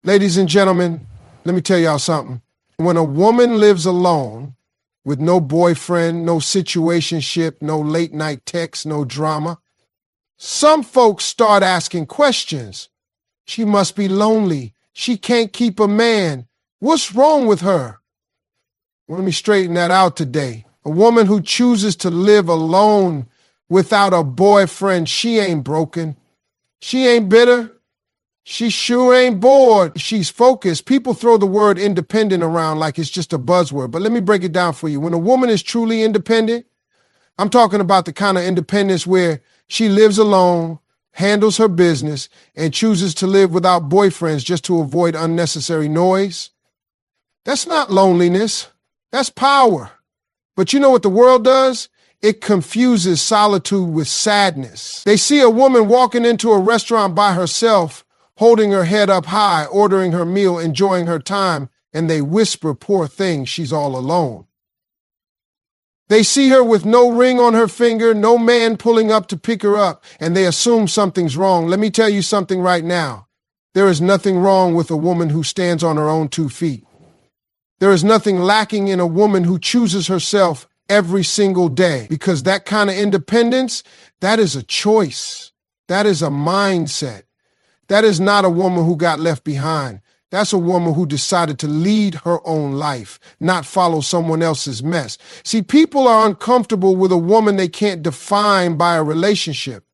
Ladies and gentlemen, let me tell y'all something. When a woman lives alone with no boyfriend, no situationship, no late night texts, no drama, some folks start asking questions. She must be lonely. She can't keep a man. What's wrong with her? Well, let me straighten that out today. A woman who chooses to live alone without a boyfriend, she ain't broken. She ain't bitter. She sure ain't bored. She's focused. People throw the word independent around like it's just a buzzword, but let me break it down for you. When a woman is truly independent, I'm talking about the kind of independence where she lives alone, handles her business, and chooses to live without boyfriends just to avoid unnecessary noise. That's not loneliness. That's power. But you know what the world does? It confuses solitude with sadness. They see a woman walking into a restaurant by herself, holding her head up high, ordering her meal, enjoying her time, and they whisper, poor thing, she's all alone. They see her with no ring on her finger, no man pulling up to pick her up, and they assume something's wrong. Let me tell you something right now. There is nothing wrong with a woman who stands on her own 2 feet. There is nothing lacking in a woman who chooses herself every single day, because that kind of independence, that is a choice. That is a mindset. That is not a woman who got left behind. That's a woman who decided to lead her own life, not follow someone else's mess. See, people are uncomfortable with a woman they can't define by a relationship.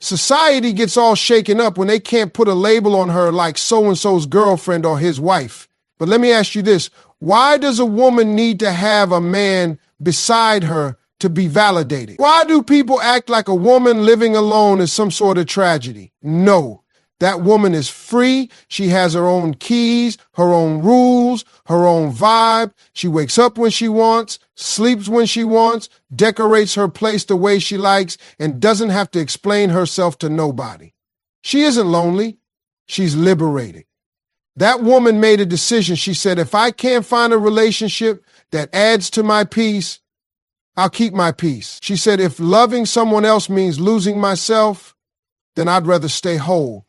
Society gets all shaken up when they can't put a label on her like so-and-so's girlfriend or his wife. But let me ask you this. Why does a woman need to have a man beside her to be validated? Why do people act like a woman living alone is some sort of tragedy? No, that woman is free. She has her own keys, her own rules, her own vibe. She wakes up when she wants, sleeps when she wants, decorates her place the way she likes, and doesn't have to explain herself to nobody. She isn't lonely. She's liberated. That woman made a decision. She said, if I can't find a relationship that adds to my peace, I'll keep my peace. She said, if loving someone else means losing myself, then I'd rather stay whole.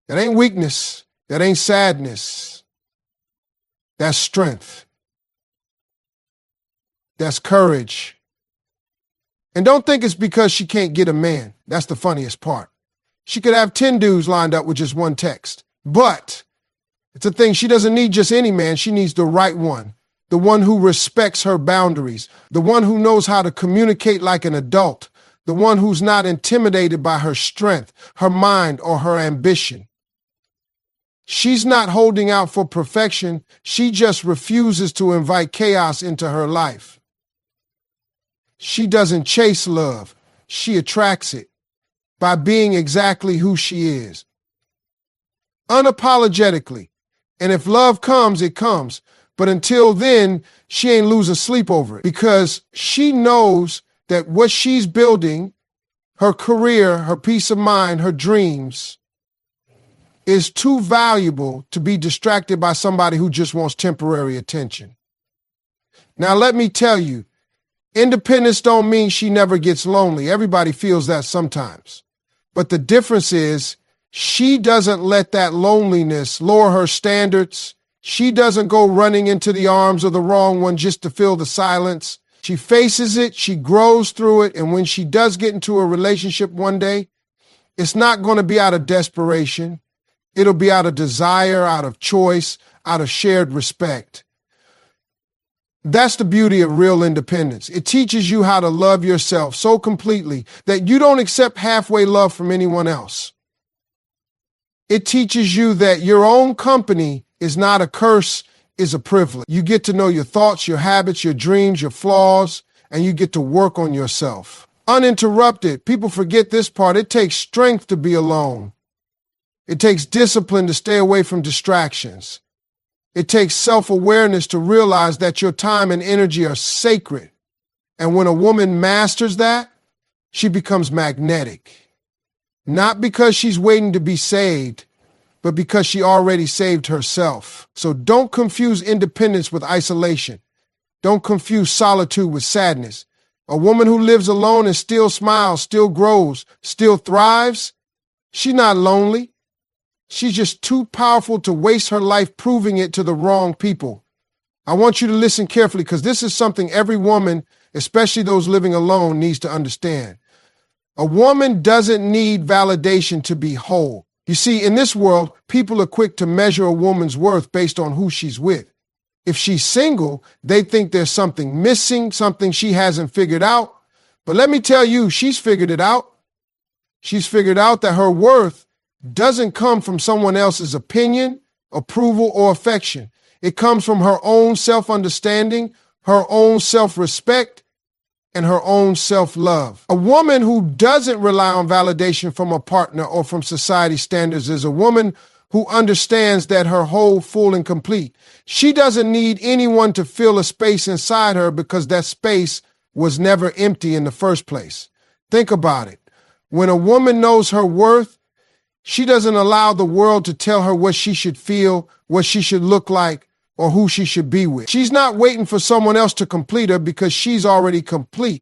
That ain't weakness. That ain't sadness. That's strength. That's courage. And don't think it's because she can't get a man. That's the funniest part. She could have 10 dudes lined up with just one text. But it's a thing. She doesn't need just any man. She needs the right one. The one who respects her boundaries, the one who knows how to communicate like an adult, the one who's not intimidated by her strength, her mind, or her ambition. She's not holding out for perfection. She just refuses to invite chaos into her life. She doesn't chase love. She attracts it by being exactly who she is. Unapologetically. And if love comes, it comes. But until then, she ain't losing sleep over it, because she knows that what she's building, her career, her peace of mind, her dreams, is too valuable to be distracted by somebody who just wants temporary attention. Now, let me tell you, independence don't mean she never gets lonely. Everybody feels that sometimes. But the difference is she doesn't let that loneliness lower her standards. She doesn't go running into the arms of the wrong one just to fill the silence. She faces it, she grows through it, and when she does get into a relationship one day, it's not going to be out of desperation. It'll be out of desire, out of choice, out of shared respect. That's the beauty of real independence. It teaches you how to love yourself so completely that you don't accept halfway love from anyone else. It teaches you that your own company is not a curse, is a privilege. You get to know your thoughts, your habits, your dreams, your flaws, and you get to work on yourself. Uninterrupted. People forget this part. It takes strength to be alone. It takes discipline to stay away from distractions. It takes self-awareness to realize that your time and energy are sacred. And when a woman masters that, she becomes magnetic. Not because she's waiting to be saved, but because she already saved herself. So don't confuse independence with isolation. Don't confuse solitude with sadness. A woman who lives alone and still smiles, still grows, still thrives, she's not lonely. She's just too powerful to waste her life proving it to the wrong people. I want you to listen carefully because this is something every woman, especially those living alone, needs to understand. A woman doesn't need validation to be whole. You see, in this world, people are quick to measure a woman's worth based on who she's with. If she's single, they think there's something missing, something she hasn't figured out. But let me tell you, she's figured it out. She's figured out that her worth doesn't come from someone else's opinion, approval, or affection. It comes from her own self-understanding, her own self-respect, and her own self-love. A woman who doesn't rely on validation from a partner or from society's standards is a woman who understands that her whole, full, and complete. She doesn't need anyone to fill a space inside her because that space was never empty in the first place. Think about it. When a woman knows her worth, she doesn't allow the world to tell her what she should feel, what she should look like, or who she should be with. She's not waiting for someone else to complete her because she's already complete.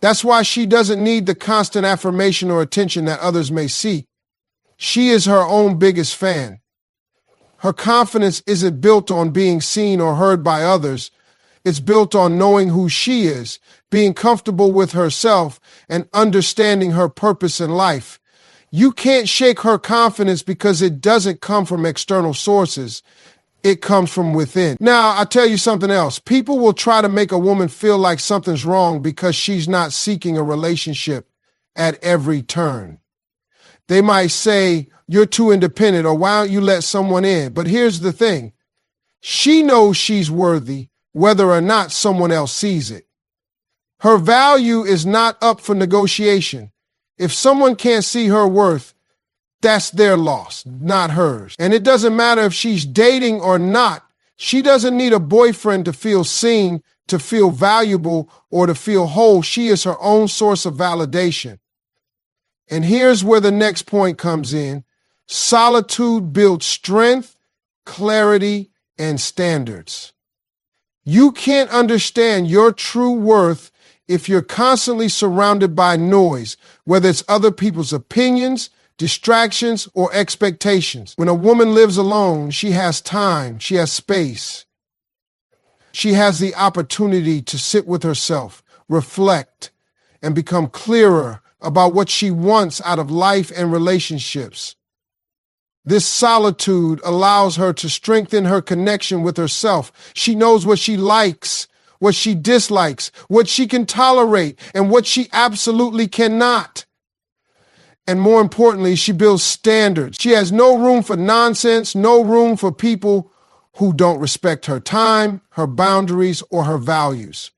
That's why she doesn't need the constant affirmation or attention that others may seek. She is her own biggest fan. Her confidence isn't built on being seen or heard by others. It's built on knowing who she is, being comfortable with herself, and understanding her purpose in life. You can't shake her confidence because it doesn't come from external sources. It comes from within. Now, I'll tell you something else. People will try to make a woman feel like something's wrong because she's not seeking a relationship at every turn. They might say, you're too independent, or why don't you let someone in? But here's the thing. She knows she's worthy, whether or not someone else sees it. Her value is not up for negotiation. If someone can't see her worth, that's their loss, not hers. And it doesn't matter if she's dating or not. She doesn't need a boyfriend to feel seen, to feel valuable, or to feel whole. She is her own source of validation. And here's where the next point comes in. Solitude builds strength, clarity, and standards. You can't understand your true worth if you're constantly surrounded by noise, whether it's other people's opinions, distractions, or expectations. When a woman lives alone, she has time, she has space. She has the opportunity to sit with herself, reflect, and become clearer about what she wants out of life and relationships. This solitude allows her to strengthen her connection with herself. She knows what she likes, what she dislikes, what she can tolerate, and what she absolutely cannot. And more importantly, she builds standards. She has no room for nonsense, no room for people who don't respect her time, her boundaries, or her values.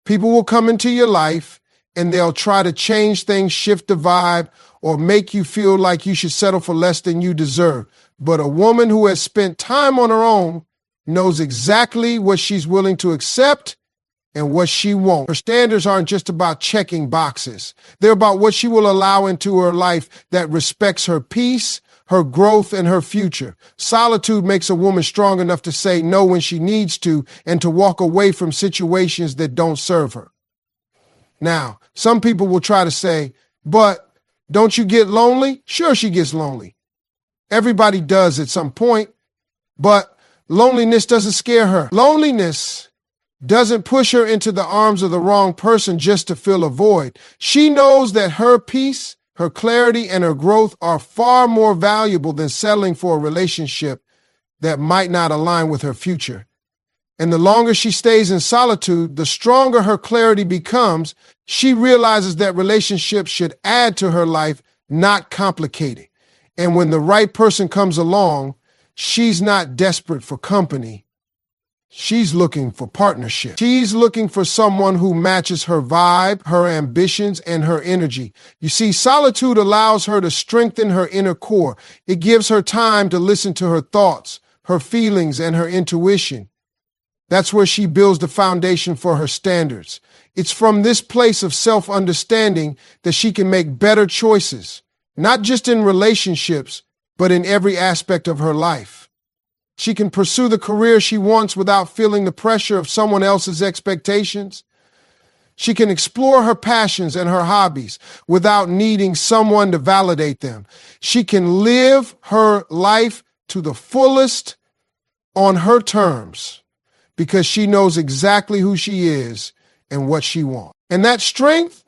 People will come into your life and they'll try to change things, shift the vibe, or make you feel like you should settle for less than you deserve. But a woman who has spent time on her own knows exactly what she's willing to accept and what she won't. Her standards aren't just about checking boxes. They're about what she will allow into her life that respects her peace, her growth, and her future. Solitude makes a woman strong enough to say no when she needs to and to walk away from situations that don't serve her. Now, some people will try to say, but don't you get lonely? Sure, she gets lonely. Everybody does at some point, but loneliness doesn't scare her. Loneliness doesn't push her into the arms of the wrong person just to fill a void. She knows that her peace, her clarity, and her growth are far more valuable than settling for a relationship that might not align with her future. And the longer she stays in solitude, the stronger her clarity becomes. She realizes that relationships should add to her life, not complicate it. And when the right person comes along, she's not desperate for company. She's looking for partnership. She's looking for someone who matches her vibe, her ambitions, and her energy. You see, solitude allows her to strengthen her inner core. It gives her time to listen to her thoughts, her feelings, and her intuition. That's where she builds the foundation for her standards. It's from this place of self-understanding that she can make better choices, not just in relationships, but in every aspect of her life. She can pursue the career she wants without feeling the pressure of someone else's expectations. She can explore her passions and her hobbies without needing someone to validate them. She can live her life to the fullest on her terms because she knows exactly who she is and what she wants. And that strength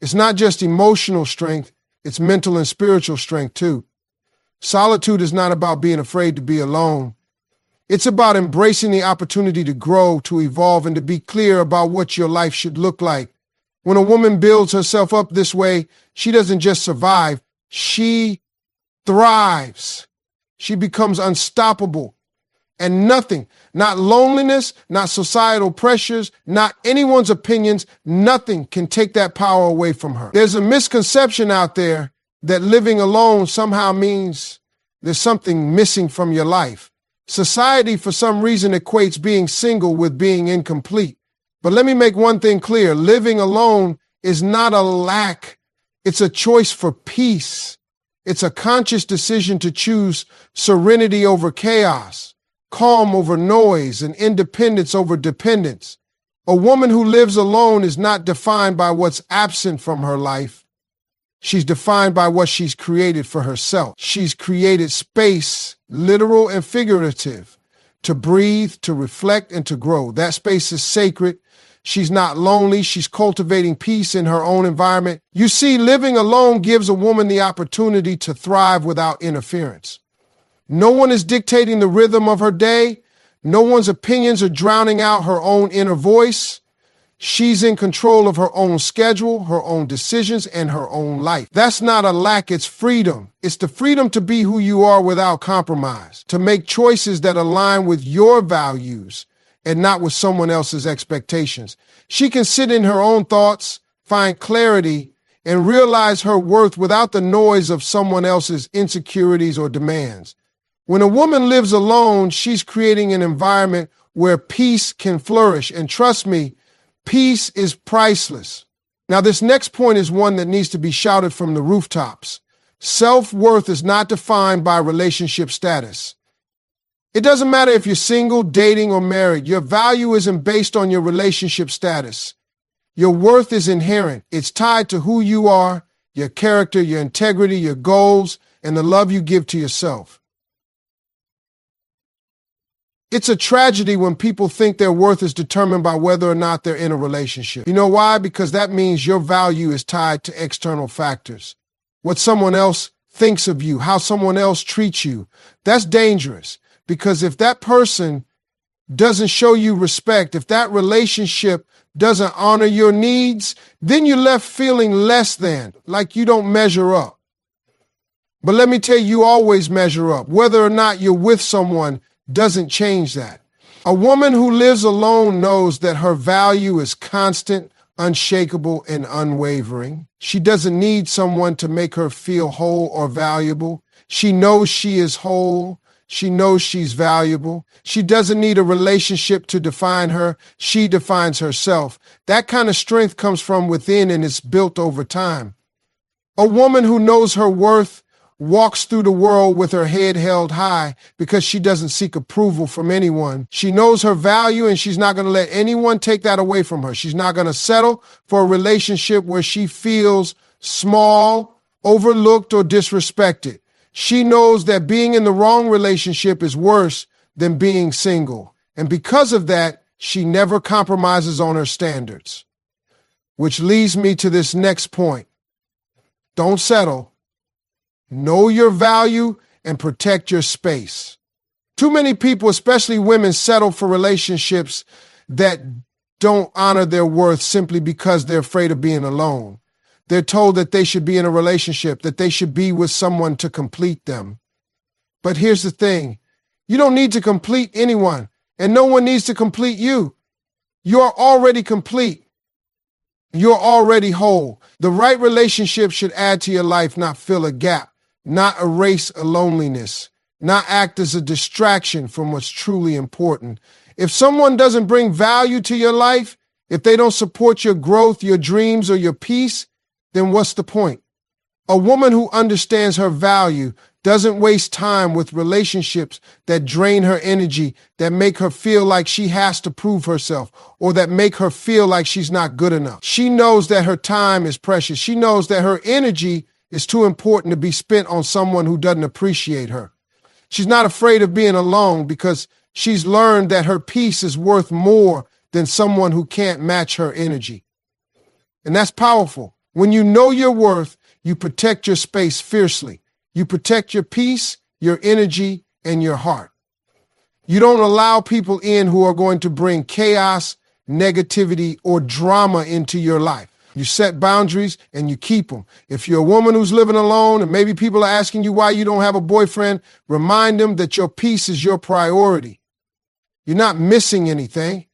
is not just emotional strength, it's mental and spiritual strength too. Solitude is not about being afraid to be alone. It's about embracing the opportunity to grow, to evolve, and to be clear about what your life should look like. When a woman builds herself up this way, she doesn't just survive, she thrives. She becomes unstoppable. And nothing, not loneliness, not societal pressures, not anyone's opinions, nothing can take that power away from her. There's a misconception out there that living alone somehow means there's something missing from your life. Society, for some reason, equates being single with being incomplete. But let me make one thing clear. Living alone is not a lack. It's a choice for peace. It's a conscious decision to choose serenity over chaos, calm over noise, and independence over dependence. A woman who lives alone is not defined by what's absent from her life. She's defined by what she's created for herself. She's created space, literal and figurative, to breathe, to reflect, and to grow. That space is sacred. She's not lonely. She's cultivating peace in her own environment. You see, living alone gives a woman the opportunity to thrive without interference. No one is dictating the rhythm of her day. No one's opinions are drowning out her own inner voice. She's in control of her own schedule, her own decisions, and her own life. That's not a lack, it's freedom. It's the freedom to be who you are without compromise, to make choices that align with your values and not with someone else's expectations. She can sit in her own thoughts, find clarity, and realize her worth without the noise of someone else's insecurities or demands. When a woman lives alone, she's creating an environment where peace can flourish. And trust me, peace is priceless. Now, this next point is one that needs to be shouted from the rooftops. Self-worth is not defined by relationship status. It doesn't matter if you're single, dating, or married. Your value isn't based on your relationship status. Your worth is inherent. It's tied to who you are, your character, your integrity, your goals, and the love you give to yourself. It's a tragedy when people think their worth is determined by whether or not they're in a relationship. You know why? Because that means your value is tied to external factors. What someone else thinks of you, how someone else treats you. That's dangerous, because if that person doesn't show you respect, if that relationship doesn't honor your needs, then you're left feeling less than, like you don't measure up. But let me tell you, you always measure up. Whether or not you're with someone doesn't change that. A woman who lives alone knows that her value is constant, unshakable, and unwavering. She doesn't need someone to make her feel whole or valuable. She knows she is whole. She knows she's valuable. She doesn't need a relationship to define her. She defines herself. That kind of strength comes from within and is built over time. A woman who knows her worth walks through the world with her head held high because she doesn't seek approval from anyone. She knows her value and she's not going to let anyone take that away from her. She's not going to settle for a relationship where she feels small, overlooked, or disrespected. She knows that being in the wrong relationship is worse than being single. And because of that, she never compromises on her standards. Which leads me to this next point. Don't settle. Know your value and protect your space. Too many people, especially women, settle for relationships that don't honor their worth simply because they're afraid of being alone. They're told that they should be in a relationship, that they should be with someone to complete them. But here's the thing. You don't need to complete anyone, and no one needs to complete you. You're already complete. You're already whole. The right relationship should add to your life, not fill a gap, not erase a loneliness, not act as a distraction from what's truly important. If someone doesn't bring value to your life, if they don't support your growth, your dreams, or your peace, then what's the point? A woman who understands her value doesn't waste time with relationships that drain her energy, that make her feel like she has to prove herself, or that make her feel like she's not good enough. She knows that her time is precious. She knows that her energy is too important to be spent on someone who doesn't appreciate her. She's not afraid of being alone because she's learned that her peace is worth more than someone who can't match her energy. And that's powerful. When you know your worth, you protect your space fiercely. You protect your peace, your energy, and your heart. You don't allow people in who are going to bring chaos, negativity, or drama into your life. You set boundaries and you keep them. If you're a woman who's living alone and maybe people are asking you why you don't have a boyfriend, remind them that your peace is your priority. You're not missing anything.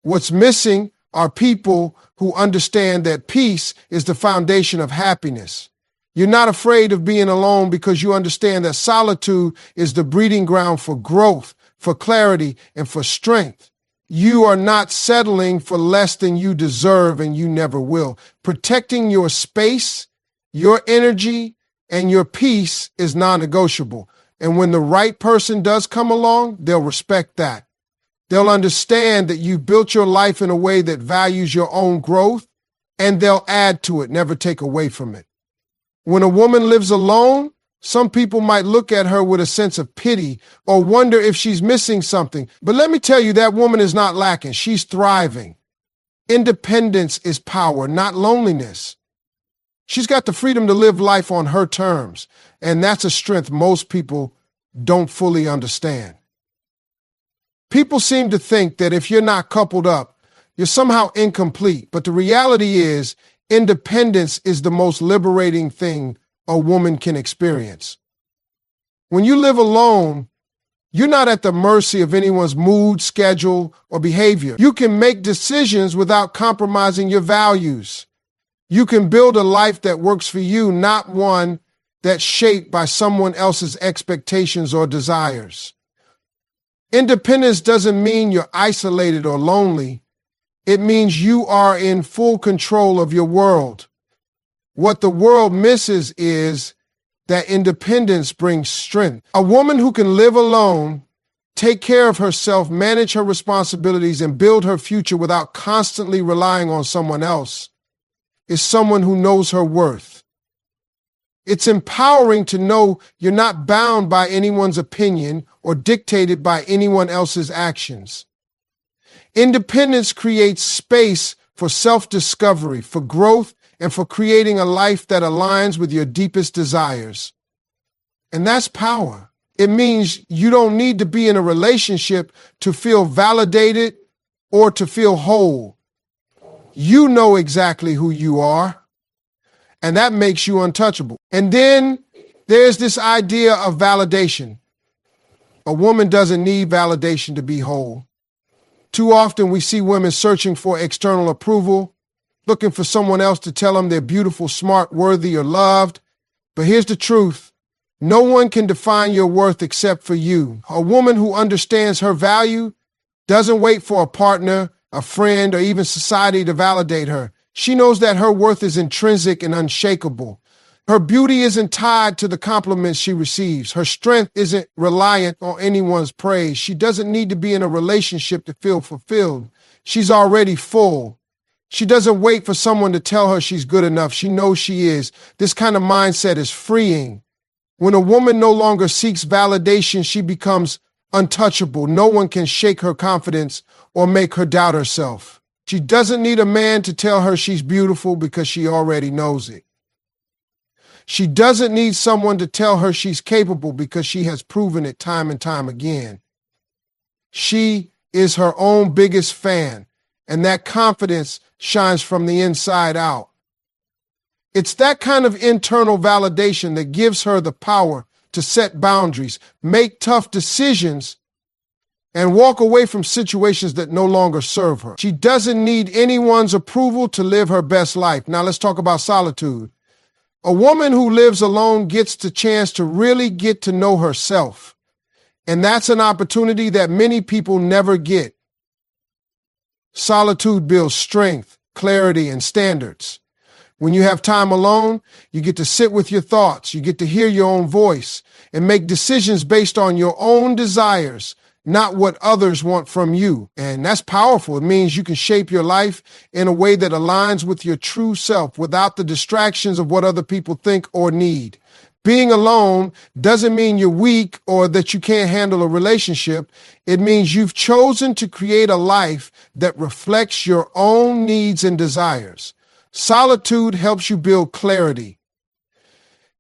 What's missing are people who understand that peace is the foundation of happiness. You're not afraid of being alone because you understand that solitude is the breeding ground for growth, for clarity, and for strength. You are not settling for less than you deserve, and you never will. Protecting your space, your energy, and your peace is non-negotiable. And when the right person does come along, they'll respect that. They'll understand that you built your life in a way that values your own growth, and they'll add to it, never take away from it. When a woman lives alone, some people might look at her with a sense of pity or wonder if she's missing something. But let me tell you, that woman is not lacking. She's thriving. Independence is power, not loneliness. She's got the freedom to live life on her terms, and that's a strength most people don't fully understand. People seem to think that if you're not coupled up, you're somehow incomplete, but the reality is independence is the most liberating thing a woman can experience. When you live alone, you're not at the mercy of anyone's mood, schedule, or behavior. You can make decisions without compromising your values. You can build a life that works for you, not one that's shaped by someone else's expectations or desires. Independence doesn't mean you're isolated or lonely. It means you are in full control of your world. What the world misses is that independence brings strength. A woman who can live alone, take care of herself, manage her responsibilities, and build her future without constantly relying on someone else is someone who knows her worth. It's empowering to know you're not bound by anyone's opinion or dictated by anyone else's actions. Independence creates space for self-discovery, for growth, and for creating a life that aligns with your deepest desires. And that's power. It means you don't need to be in a relationship to feel validated or to feel whole. You know exactly who you are, and that makes you untouchable. And then there's this idea of validation. A woman doesn't need validation to be whole. Too often we see women searching for external approval, looking for someone else to tell them they're beautiful, smart, worthy, or loved. But here's the truth. No one can define your worth except for you. A woman who understands her value doesn't wait for a partner, a friend, or even society to validate her. She knows that her worth is intrinsic and unshakable. Her beauty isn't tied to the compliments she receives. Her strength isn't reliant on anyone's praise. She doesn't need to be in a relationship to feel fulfilled. She's already full. She doesn't wait for someone to tell her she's good enough. She knows she is. This kind of mindset is freeing. When a woman no longer seeks validation, she becomes untouchable. No one can shake her confidence or make her doubt herself. She doesn't need a man to tell her she's beautiful because she already knows it. She doesn't need someone to tell her she's capable because she has proven it time and time again. She is her own biggest fan, and that confidence shines from the inside out. It's that kind of internal validation that gives her the power to set boundaries, make tough decisions, and walk away from situations that no longer serve her. She doesn't need anyone's approval to live her best life. Now let's talk about solitude. A woman who lives alone gets the chance to really get to know herself. And that's an opportunity that many people never get. Solitude builds strength, clarity, and standards. When you have time alone, you get to sit with your thoughts, you get to hear your own voice, and make decisions based on your own desires, not what others want from you. And that's powerful. It means you can shape your life in a way that aligns with your true self without the distractions of what other people think or need. Being alone doesn't mean you're weak or that you can't handle a relationship. It means you've chosen to create a life that reflects your own needs and desires. Solitude helps you build clarity.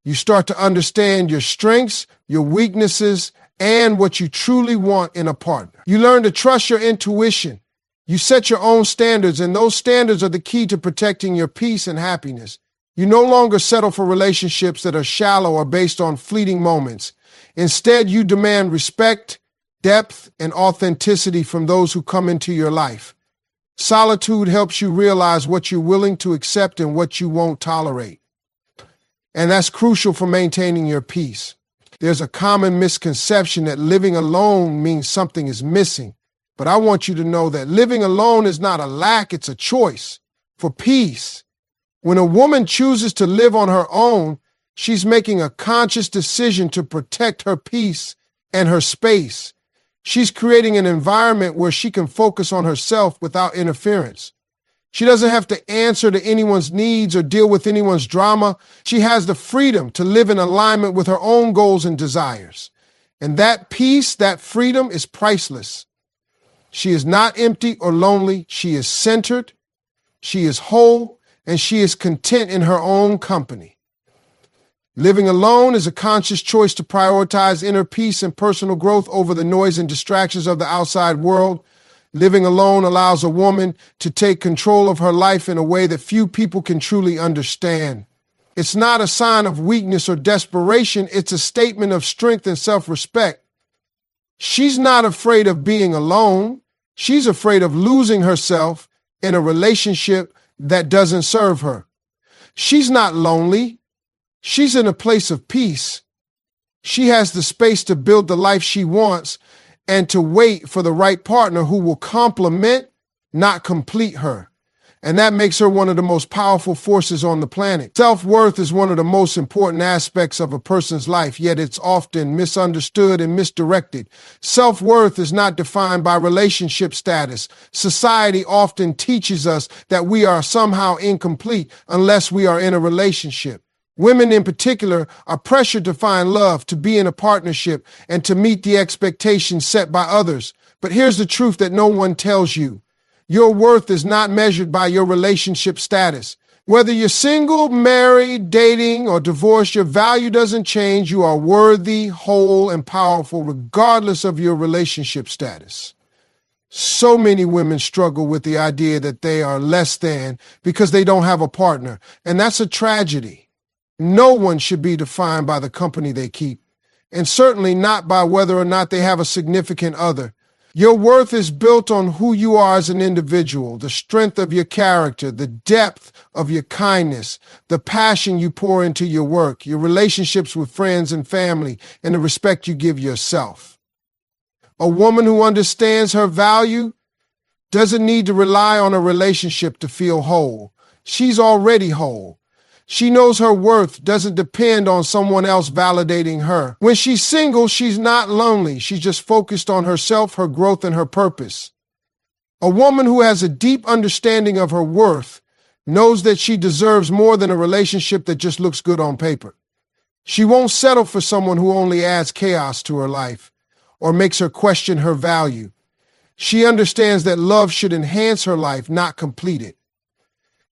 You start to understand your strengths, your weaknesses, and what you truly want in a partner. You learn to trust your intuition. You set your own standards, and those standards are the key to protecting your peace and happiness. You no longer settle for relationships that are shallow or based on fleeting moments. Instead, you demand respect, depth, and authenticity from those who come into your life. Solitude helps you realize what you're willing to accept and what you won't tolerate. And that's crucial for maintaining your peace. There's a common misconception that living alone means something is missing. But I want you to know that living alone is not a lack, it's a choice for peace. When a woman chooses to live on her own, she's making a conscious decision to protect her peace and her space. She's creating an environment where she can focus on herself without interference. She doesn't have to answer to anyone's needs or deal with anyone's drama. She has the freedom to live in alignment with her own goals and desires. And that peace, that freedom is priceless. She is not empty or lonely. She is centered, she is whole, and she is content in her own company. Living alone is a conscious choice to prioritize inner peace and personal growth over the noise and distractions of the outside world. Living alone allows a woman to take control of her life in a way that few people can truly understand. It's not a sign of weakness or desperation. It's a statement of strength and self-respect. She's not afraid of being alone. She's afraid of losing herself in a relationship that doesn't serve her. She's not lonely. She's in a place of peace. She has the space to build the life she wants and to wait for the right partner who will complement, not complete her. And that makes her one of the most powerful forces on the planet. Self-worth is one of the most important aspects of a person's life, yet it's often misunderstood and misdirected. Self-worth is not defined by relationship status. Society often teaches us that we are somehow incomplete unless we are in a relationship. Women in particular are pressured to find love, to be in a partnership, and to meet the expectations set by others. But here's the truth that no one tells you. Your worth is not measured by your relationship status. Whether you're single, married, dating, or divorced, your value doesn't change. You are worthy, whole, and powerful regardless of your relationship status. So many women struggle with the idea that they are less than because they don't have a partner, and that's a tragedy. No one should be defined by the company they keep, and certainly not by whether or not they have a significant other. Your worth is built on who you are as an individual, the strength of your character, the depth of your kindness, the passion you pour into your work, your relationships with friends and family, and the respect you give yourself. A woman who understands her value doesn't need to rely on a relationship to feel whole. She's already whole. She knows her worth doesn't depend on someone else validating her. When she's single, she's not lonely. She's just focused on herself, her growth, and her purpose. A woman who has a deep understanding of her worth knows that she deserves more than a relationship that just looks good on paper. She won't settle for someone who only adds chaos to her life or makes her question her value. She understands that love should enhance her life, not complete it.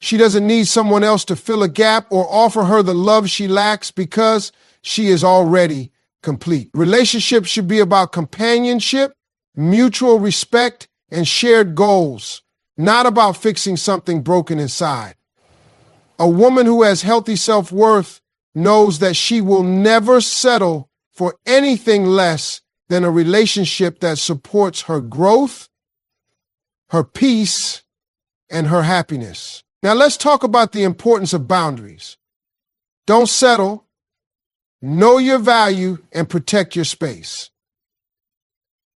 She doesn't need someone else to fill a gap or offer her the love she lacks because she is already complete. Relationships should be about companionship, mutual respect, and shared goals, not about fixing something broken inside. A woman who has healthy self-worth knows that she will never settle for anything less than a relationship that supports her growth, her peace, and her happiness. Now let's talk about the importance of boundaries. Don't settle, know your value, and protect your space.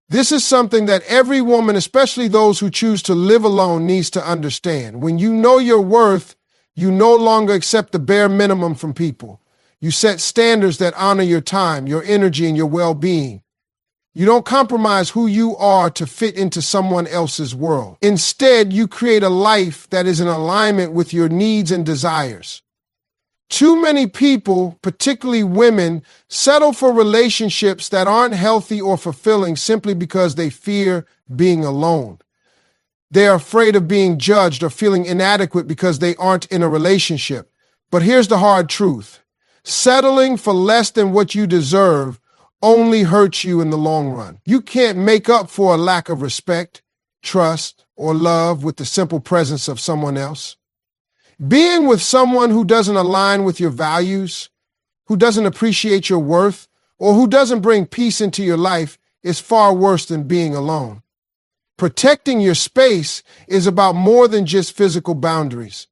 This is something that every woman, especially those who choose to live alone, needs to understand. When you know your worth, You no longer accept the bare minimum from people. You set standards that honor your time, your energy, and your well-being. You don't compromise who you are to fit into someone else's world. Instead, you create a life that is in alignment with your needs and desires. Too many people, particularly women, settle for relationships that aren't healthy or fulfilling simply because they fear being alone. They're afraid of being judged or feeling inadequate because they aren't in a relationship. But here's the hard truth. Settling for less than what you deserve only hurts you in the long run. You can't make up for a lack of respect, trust, or love with the simple presence of someone else. Being with someone who doesn't align with your values, who doesn't appreciate your worth, or who doesn't bring peace into your life is far worse than being alone. Protecting your space is about more than just physical boundaries.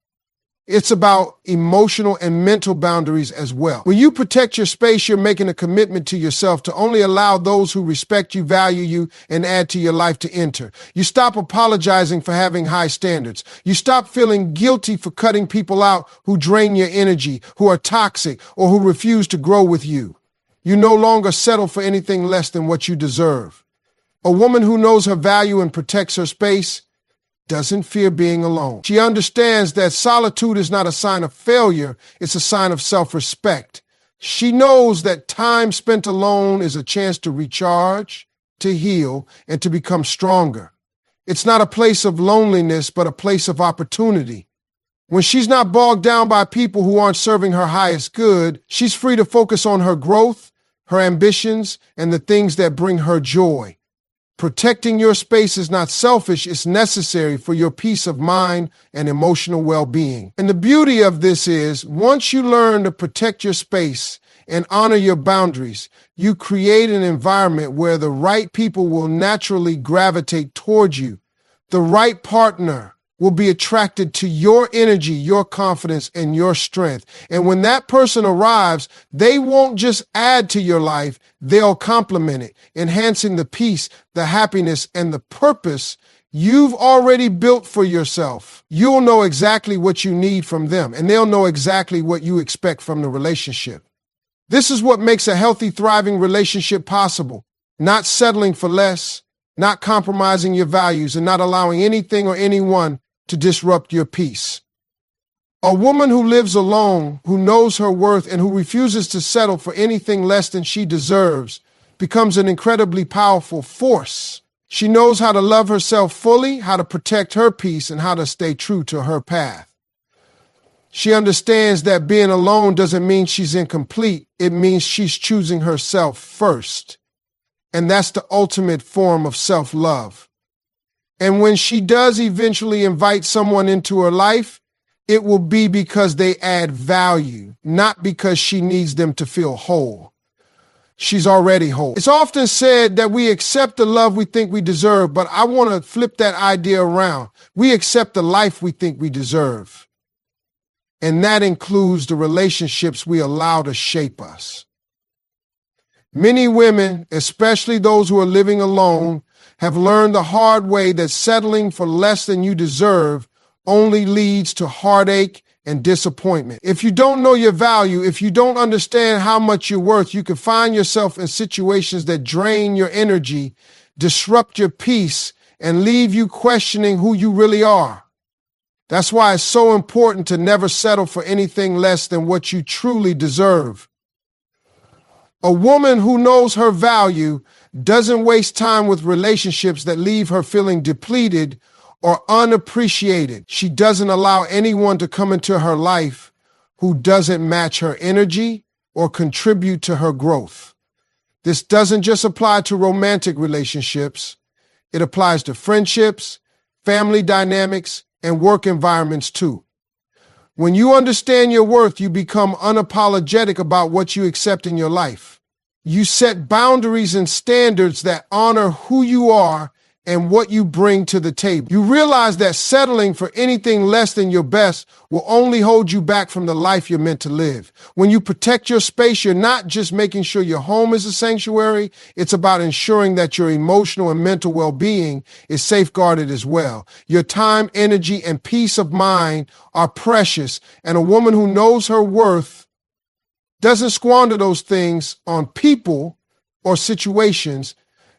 It's about emotional and mental boundaries as well. When you protect your space, you're making a commitment to yourself to only allow those who respect you, value you, and add to your life to enter. You stop apologizing for having high standards. You stop feeling guilty for cutting people out who drain your energy, who are toxic, or who refuse to grow with you. You no longer settle for anything less than what you deserve. A woman who knows her value and protects her space doesn't fear being alone. She understands that solitude is not a sign of failure, it's a sign of self-respect. She knows that time spent alone is a chance to recharge, to heal, and to become stronger. It's not a place of loneliness, but a place of opportunity. When she's not bogged down by people who aren't serving her highest good, she's free to focus on her growth, her ambitions, and the things that bring her joy. Protecting your space is not selfish, it's necessary for your peace of mind and emotional well-being. And the beauty of this is, once you learn to protect your space and honor your boundaries, you create an environment where the right people will naturally gravitate towards you. The right partner will be attracted to your energy, your confidence, and your strength. And when that person arrives, they won't just add to your life, they'll complement it, enhancing the peace, the happiness, and the purpose you've already built for yourself. You'll know exactly what you need from them, and they'll know exactly what you expect from the relationship. This is what makes a healthy, thriving relationship possible. Not settling for less, not compromising your values, and not allowing anything or anyone to disrupt your peace. A woman who lives alone, who knows her worth, and who refuses to settle for anything less than she deserves, becomes an incredibly powerful force. She knows how to love herself fully, how to protect her peace, and how to stay true to her path. She understands that being alone doesn't mean she's incomplete. It means she's choosing herself first. And that's the ultimate form of self-love. And when she does eventually invite someone into her life, it will be because they add value, not because she needs them to feel whole. She's already whole. It's often said that we accept the love we think we deserve, but I want to flip that idea around. We accept the life we think we deserve. And that includes the relationships we allow to shape us. Many women, especially those who are living alone, have learned the hard way that settling for less than you deserve only leads to heartache and disappointment. If you don't know your value, if you don't understand how much you're worth, you can find yourself in situations that drain your energy, disrupt your peace, and leave you questioning who you really are. That's why it's so important to never settle for anything less than what you truly deserve. A woman who knows her value doesn't waste time with relationships that leave her feeling depleted or unappreciated. She doesn't allow anyone to come into her life who doesn't match her energy or contribute to her growth. This doesn't just apply to romantic relationships. It applies to friendships, family dynamics, and work environments too. When you understand your worth, you become unapologetic about what you accept in your life. You set boundaries and standards that honor who you are and what you bring to the table. You realize that settling for anything less than your best will only hold you back from the life you're meant to live. When you protect your space, you're not just making sure your home is a sanctuary, it's about ensuring that your emotional and mental well-being is safeguarded as well. Your time, energy, and peace of mind are precious, and a woman who knows her worth doesn't squander those things on people or situations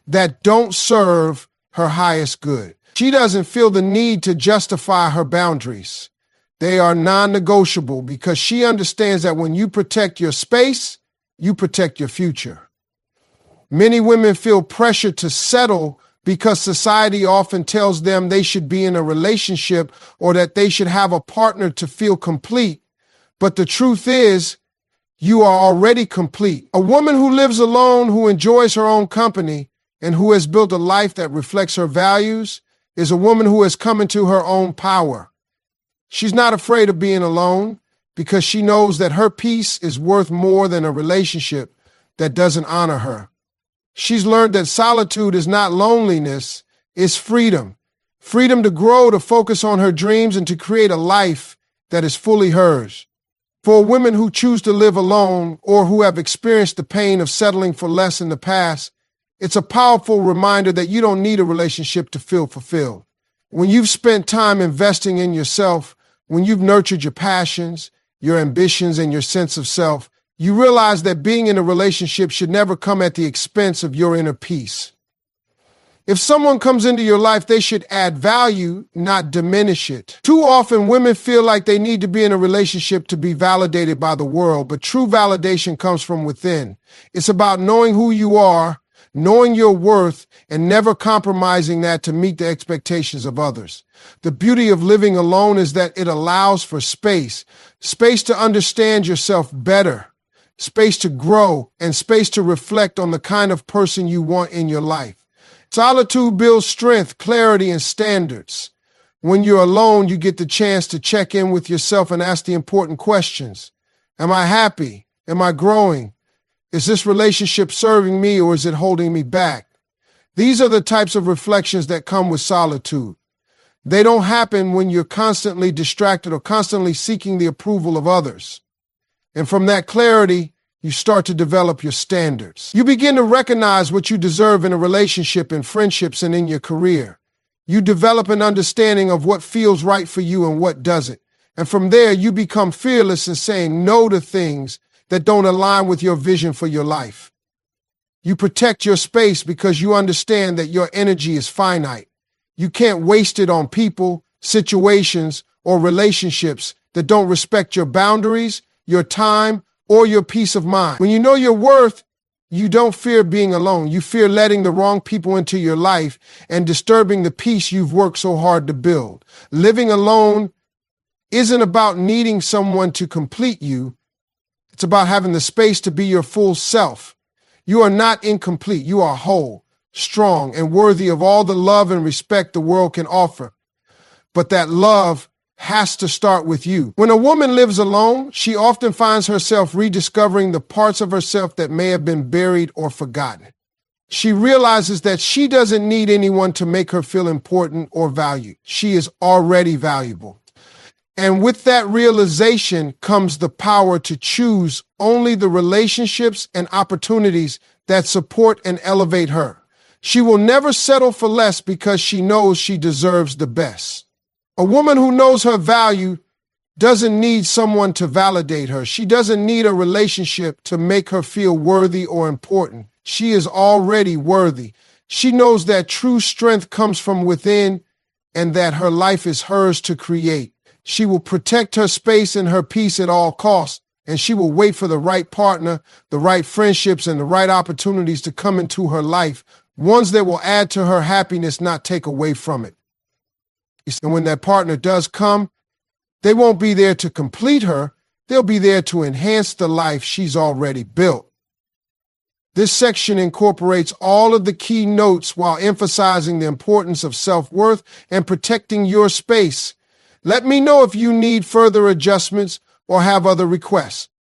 that don't serve her highest good. She doesn't feel the need to justify her boundaries. They are non-negotiable because she understands that when you protect your space, you protect your future. Many women feel pressure to settle because society often tells them they should be in a relationship or that they should have a partner to feel complete. But the truth is, you are already complete. A woman who lives alone, who enjoys her own company, and who has built a life that reflects her values is a woman who has come into her own power. She's not afraid of being alone because she knows that her peace is worth more than a relationship that doesn't honor her. She's learned that solitude is not loneliness, it's freedom. Freedom to grow, to focus on her dreams, and to create a life that is fully hers. For women who choose to live alone or who have experienced the pain of settling for less in the past, it's a powerful reminder that you don't need a relationship to feel fulfilled. When you've spent time investing in yourself, when you've nurtured your passions, your ambitions, and your sense of self, you realize that being in a relationship should never come at the expense of your inner peace. If someone comes into your life, they should add value, not diminish it. Too often, women feel like they need to be in a relationship to be validated by the world, but true validation comes from within. It's about knowing who you are, knowing your worth, and never compromising that to meet the expectations of others. The beauty of living alone is that it allows for space to understand yourself better, space to grow, and space to reflect on the kind of person you want in your life. Solitude builds strength, clarity, and standards. When you're alone, you get the chance to check in with yourself and ask the important questions. Am I happy? Am I growing? Is this relationship serving me or is it holding me back? These are the types of reflections that come with solitude. They don't happen when you're constantly distracted or constantly seeking the approval of others. And from that clarity, you start to develop your standards. You begin to recognize what you deserve in a relationship, in friendships, and in your career. You develop an understanding of what feels right for you and what doesn't. And from there, you become fearless in saying no to things that don't align with your vision for your life. You protect your space because you understand that your energy is finite. You can't waste it on people, situations, or relationships that don't respect your boundaries, your time, or your peace of mind. When you know your worth, you don't fear being alone. You fear letting the wrong people into your life and disturbing the peace you've worked so hard to build. Living alone isn't about needing someone to complete you. It's about having the space to be your full self. You are not incomplete. You are whole, strong, and worthy of all the love and respect the world can offer. But that love has to start with you. When a woman lives alone, she often finds herself rediscovering the parts of herself that may have been buried or forgotten. She realizes that she doesn't need anyone to make her feel important or valued. She is already valuable. And with that realization comes the power to choose only the relationships and opportunities that support and elevate her. She will never settle for less because she knows she deserves the best. A woman who knows her value doesn't need someone to validate her. She doesn't need a relationship to make her feel worthy or important. She is already worthy. She knows that true strength comes from within and that her life is hers to create. She will protect her space and her peace at all costs, and she will wait for the right partner, the right friendships, and the right opportunities to come into her life, ones that will add to her happiness, not take away from it. And when that partner does come, they won't be there to complete her. They'll be there to enhance the life she's already built. This section incorporates all of the key notes while emphasizing the importance of self-worth and protecting your space. Let me know if you need further adjustments or have other requests.